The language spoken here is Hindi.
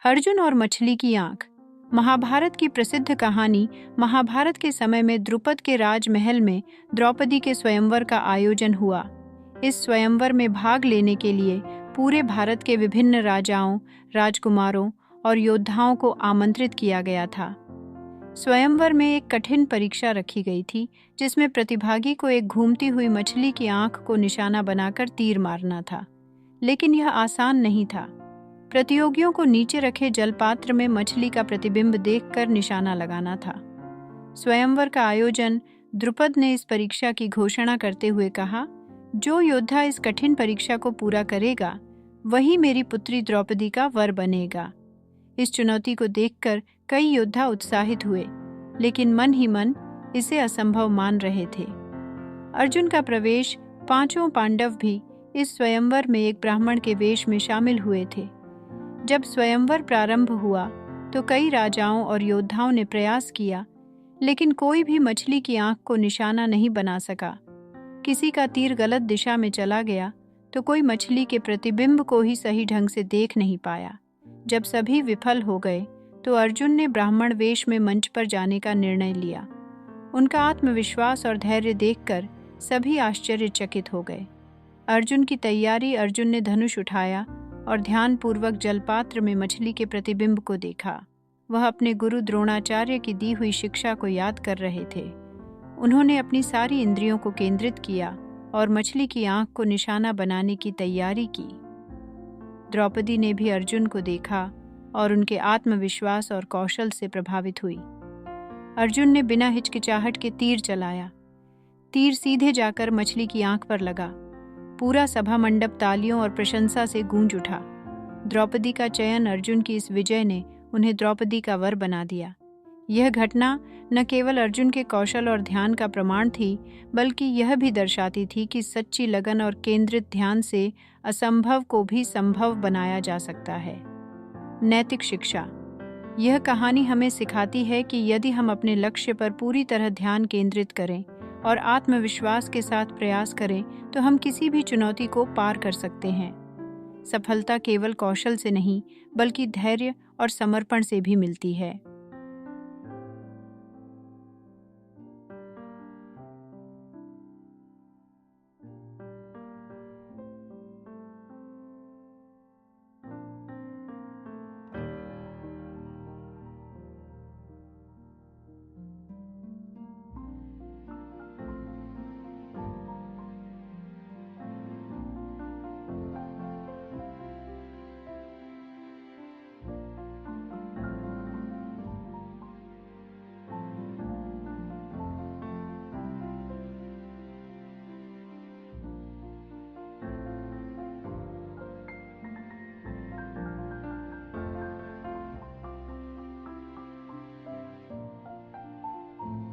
अर्जुन और मछली की आंख। महाभारत की प्रसिद्ध कहानी। महाभारत के समय में द्रुपद के राजमहल में द्रौपदी के स्वयंवर का आयोजन हुआ। इस स्वयंवर में भाग लेने के लिए पूरे भारत के विभिन्न राजाओं, राजकुमारों और योद्धाओं को आमंत्रित किया गया था। स्वयंवर में एक कठिन परीक्षा रखी गई थी, जिसमें प्रतिभागी को एक घूमती हुई मछली की आंख को निशाना बनाकर तीर मारना था। लेकिन यह आसान नहीं था। प्रतियोगियों को नीचे रखे जलपात्र में मछली का प्रतिबिंब देखकर निशाना लगाना था। स्वयंवर का आयोजन द्रुपद ने इस परीक्षा की घोषणा करते हुए कहा, जो योद्धा इस कठिन परीक्षा को पूरा करेगा वही मेरी पुत्री द्रौपदी का वर बनेगा। इस चुनौती को देखकर कई योद्धा उत्साहित हुए, लेकिन मन ही मन इसे असंभव मान रहे थे। अर्जुन का प्रवेश, पांचों पांडव भी इस स्वयंवर में एक ब्राह्मण के वेश में शामिल हुए थे। जब स्वयंवर प्रारंभ हुआ तो कई राजाओं और योद्धाओं ने प्रयास किया, लेकिन कोई भी मछली की आंख को निशाना नहीं बना सका। किसी का तीर गलत दिशा में चला गया तो कोई मछली के प्रतिबिंब को ही सही ढंग से देख नहीं पाया। जब सभी विफल हो गए तो अर्जुन ने ब्राह्मण वेश में मंच पर जाने का निर्णय लिया। उनका आत्मविश्वास और धैर्य देखकर सभी आश्चर्यचकित हो गए। अर्जुन की तैयारी। अर्जुन ने धनुष उठाया और ध्यानपूर्वक जलपात्र में मछली के प्रतिबिंब को देखा। वह अपने गुरु द्रोणाचार्य की दी हुई शिक्षा को याद कर रहे थे। उन्होंने अपनी सारी इंद्रियों को केंद्रित किया और मछली की आंख को निशाना बनाने की तैयारी की। द्रौपदी ने भी अर्जुन को देखा और उनके आत्मविश्वास और कौशल से प्रभावित हुई। अर्जुन ने बिना हिचकिचाहट के तीर चलाया। तीर सीधे जाकर मछली की आंख पर लगा। पूरा सभा मंडप तालियों और प्रशंसा से गूंज उठा। द्रौपदी का चयन, अर्जुन की इस विजय ने उन्हें द्रौपदी का वर बना दिया। यह घटना न केवल अर्जुन के कौशल और ध्यान का प्रमाण थी, बल्कि यह भी दर्शाती थी कि सच्ची लगन और केंद्रित ध्यान से असंभव को भी संभव बनाया जा सकता है। नैतिक शिक्षा। यह कहानी हमें सिखाती है कि यदि हम अपने लक्ष्य पर पूरी तरह ध्यान केंद्रित करें और आत्मविश्वास के साथ प्रयास करें तो हम किसी भी चुनौती को पार कर सकते हैं। सफलता केवल कौशल से नहीं, बल्कि धैर्य और समर्पण से भी मिलती है।